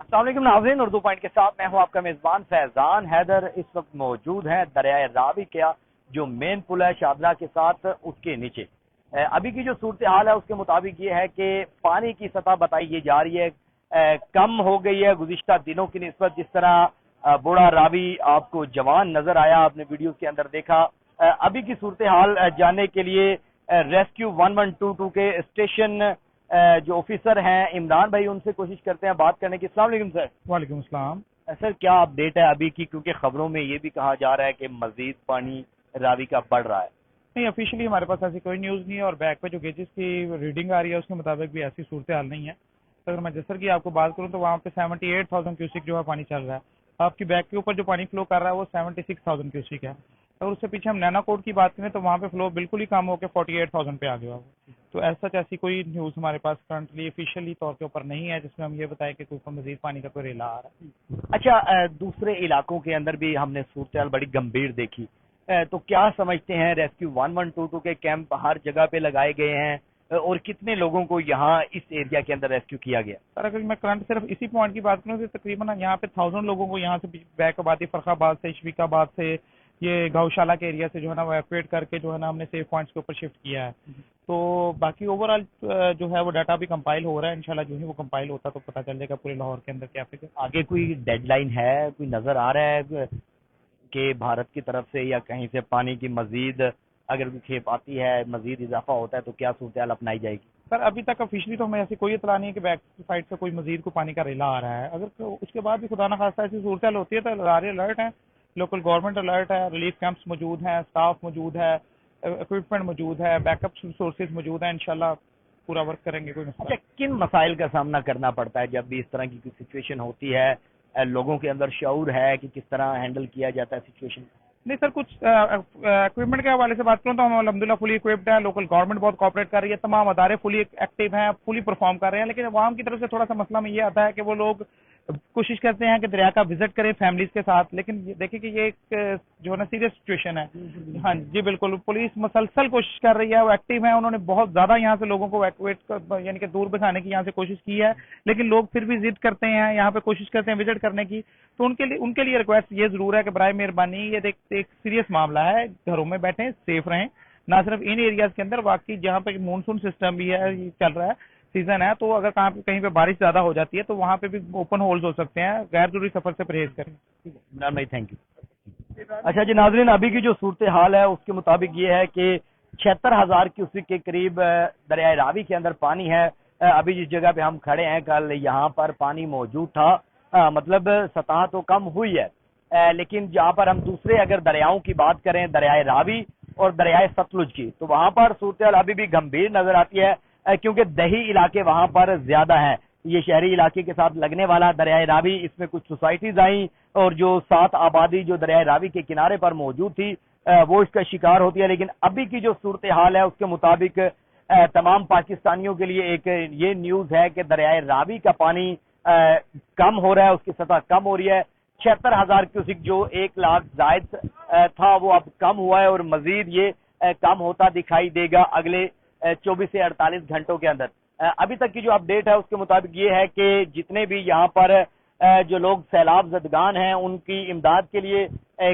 السلام علیکم ناظرین، اردو پوائنٹ کے ساتھ میں ہوں آپ کا میزبان فیضان حیدر۔ اس وقت موجود ہیں دریائے راوی کا جو مین پل ہے شاہدرہ کے ساتھ، اس کے نیچے ابھی کی جو صورتحال ہے اس کے مطابق یہ ہے کہ پانی کی سطح بتائی جا رہی ہے کم ہو گئی ہے گزشتہ دنوں کی نسبت۔ جس طرح بوڑھا راوی آپ کو جوان نظر آیا، آپ نے ویڈیوز کے اندر دیکھا۔ ابھی کی صورتحال جاننے کے لیے ریسکیو 1122 کے اسٹیشن جو آفیسر ہیں عمران بھائی، ان سے کوشش کرتے ہیں بات کرنے کی۔ السلام علیکم سر۔ وعلیکم السلام سر، کیا اپڈیٹ ہے ابھی کی؟ کیونکہ خبروں میں یہ بھی کہا جا رہا ہے کہ مزید پانی راوی کا بڑھ رہا ہے۔ نہیں، آفیشلی ہمارے پاس ایسی کوئی نیوز نہیں ہے، اور بیک پہ جو گیجز کی ریڈنگ آ رہی ہے اس کے مطابق بھی ایسی صورتحال نہیں ہے۔ اگر میں جسر کی آپ کو بات کروں تو وہاں پہ 78,000 کیوسک جو ہے پانی چل رہا ہے۔ آپ کی بیک کے اوپر جو پانی فلو کر رہا ہے وہ 76,000 کیوسک ہے۔ اور اس سے پیچھے ہم نینا کوٹ کی بات کریں تو وہاں پہ فلو بالکل ہی کم ہو کے 48,000 پہ آ گیا ہوا۔ تو ایسا ایسی کوئی نیوز ہمارے پاس کرنٹلی آفیشیلی طور کے اوپر نہیں ہے جس میں ہم یہ بتائیں کہ کوئی مزید پانی کا کوئی ریلا آ رہا ہے۔ اچھا، دوسرے علاقوں کے اندر بھی ہم نے صورتحال بڑی گمبھیر دیکھی، تو کیا سمجھتے ہیں ریسکیو 1122 کے کیمپ ہر جگہ پہ لگائے گئے ہیں اور کتنے لوگوں کو یہاں اس ایریا کے اندر ریسکیو کیا گیا؟ سر، اگر میں کرنٹ صرف اسی پوائنٹ کی بات کروں تو تقریباً یہاں پہ 1000 لوگوں کو یہاں سے بیک آبادی فرخ آباد سے، شفیق آباد سے، یہ گاؤشالہ کے ایریا سے جو ہے نا وہ ایویکویٹ کر کے جو ہے نا ہم نے سیف پوائنٹس کے اوپر شفٹ کیا ہے۔ تو باقی اوور آل جو ہے وہ ڈاٹا بھی کمپائل ہو رہا ہے، انشاءاللہ جو ہی وہ کمپائل ہوتا تو پتہ چل جائے گا پورے لاہور کے اندر کیا فکر۔ آگے کوئی ڈیڈ لائن ہے، کوئی نظر آ رہا ہے کہ بھارت کی طرف سے یا کہیں سے پانی کی مزید اگر کھیپ آتی ہے، مزید اضافہ ہوتا ہے تو کیا صورتحال اپنائی جائے گی؟ سر، ابھی تک آفیشلی تو ہمیں ایسی کوئی اطلاع نہیں ہے کہ بیک سائڈ سے کوئی مزید کو پانی کا ریلا آ رہا ہے۔ اگر اس کے بعد بھی خدا نخواستہ ایسی صورتحال ہوتی ہے تو ادارے الرٹ ہیں، لوکل گورنمنٹ الرٹ ہے، ریلیف کیمپس موجود ہیں، اسٹاف موجود ہے، اکوپمنٹ موجود ہے، بیک اپ سورسز موجود ہیں، انشاءاللہ پورا ورک کریں گے۔ کوئی مسئلہ۔ اچھا، کن مسائل کا سامنا کرنا پڑتا ہے جب بھی اس طرح کی کوئی سچویشن ہوتی ہے؟ لوگوں کے اندر شعور ہے کہ کس طرح ہینڈل کیا جاتا ہے سچویشن؟ نہیں سر، کچھ اکوپمنٹ کے حوالے سے بات کروں تو ہم الحمدللہ فلی اکوپڈ ہیں، لوکل گورنمنٹ بہت کوآپریٹ کر رہی ہے، تمام ادارے فلی ایکٹیو ہیں، فلی پرفارم کر رہے ہیں، لیکن عوام کی طرف سے تھوڑا سا مسئلہ میں یہ آتا ہے کہ وہ لوگ کوشش کرتے ہیں کہ دریا کا وزٹ کریں فیملیز کے ساتھ، لیکن دیکھیں کہ یہ ایک جو ہے نا سیریس سچویشن ہے۔ ہاں جی بالکل، پولیس مسلسل کوشش کر رہی ہے، وہ ایکٹیو ہیں، انہوں نے بہت زیادہ یہاں سے لوگوں کو ایویکویٹ یعنی کہ دور بچانے کی یہاں سے کوشش کی ہے، لیکن لوگ پھر بھی ضد کرتے ہیں، یہاں پہ کوشش کرتے ہیں وزٹ کرنے کی۔ تو ان کے لیے ریکویسٹ یہ ضرور ہے کہ برائے مہربانی، یہ ایک سیریس معاملہ ہے، گھروں میں بیٹھیں، سیف رہیں، نہ صرف ان ایریاز کے اندر، واقعی جہاں پہ مونسون سسٹم بھی ہے، چل رہا ہے، سیزن ہے، تو اگر کہیں پہ بارش زیادہ ہو جاتی ہے تو وہاں پہ بھی اوپن ہولز ہو سکتے ہیں، غیر ضروری سفر سے پرہیز کریں۔ عمران بھائی تھینک یو۔ اچھا جی ناظرین، ابھی کی جو صورتحال ہے اس کے مطابق یہ ہے کہ 76,000 کیوسک کے قریب دریائے راوی کے اندر پانی ہے۔ ابھی جس جگہ پہ ہم کھڑے ہیں کل یہاں پر پانی موجود تھا، مطلب سطح تو کم ہوئی ہے، لیکن جہاں پر ہم دوسرے اگر دریاؤں کی بات کریں، دریائے راوی اور دریائے ستلج کی، تو وہاں پر صورتحال ابھی بھی گمبھیر نظر آتی ہے، کیونکہ دیہی علاقے وہاں پر زیادہ ہیں۔ یہ شہری علاقے کے ساتھ لگنے والا دریائے راوی، اس میں کچھ سوسائٹیز آئیں اور جو 7 آبادی جو دریائے راوی کے کنارے پر موجود تھی وہ اس کا شکار ہوتی ہے۔ لیکن ابھی کی جو صورتحال ہے اس کے مطابق تمام پاکستانیوں کے لیے ایک یہ نیوز ہے کہ دریائے راوی کا پانی کم ہو رہا ہے، اس کی سطح کم ہو رہی ہے۔ 76,000 کیوسک جو 1 لاکھ زائد تھا وہ اب کم ہوا ہے، اور مزید یہ کم ہوتا دکھائی دے گا اگلے 24 سے 48 گھنٹوں کے اندر۔ ابھی تک کی جو اپڈیٹ ہے اس کے مطابق یہ ہے کہ جتنے بھی یہاں پر جو لوگ سیلاب زدگان ہیں ان کی امداد کے لیے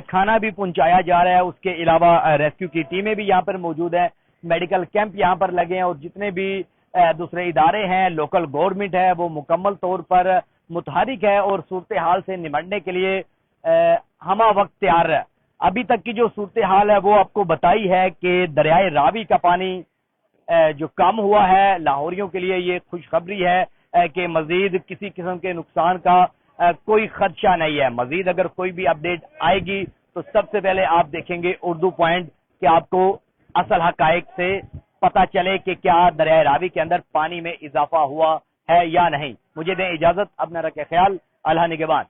کھانا بھی پہنچایا جا رہا ہے۔ اس کے علاوہ ریسکیو کی ٹیمیں بھی یہاں پر موجود ہیں، میڈیکل کیمپ یہاں پر لگے ہیں، اور جتنے بھی دوسرے ادارے ہیں، لوکل گورنمنٹ ہے، وہ مکمل طور پر متحرک ہے اور صورتحال سے نمٹنے کے لیے ہمہ وقت تیار ہے۔ ابھی تک کی جو صورتحال ہے وہ آپ کو بتائی ہے کہ دریائے راوی کا پانی جو کم ہوا ہے، لاہوریوں کے لیے یہ خوشخبری ہے کہ مزید کسی قسم کے نقصان کا کوئی خدشہ نہیں ہے۔ مزید اگر کوئی بھی اپڈیٹ آئے گی تو سب سے پہلے آپ دیکھیں گے اردو پوائنٹ، کہ آپ کو اصل حقائق سے پتہ چلے کہ کیا دریائے راوی کے اندر پانی میں اضافہ ہوا ہے یا نہیں۔ مجھے دیں اجازت، اپنا رکھیں خیال، اللہ نگہبان۔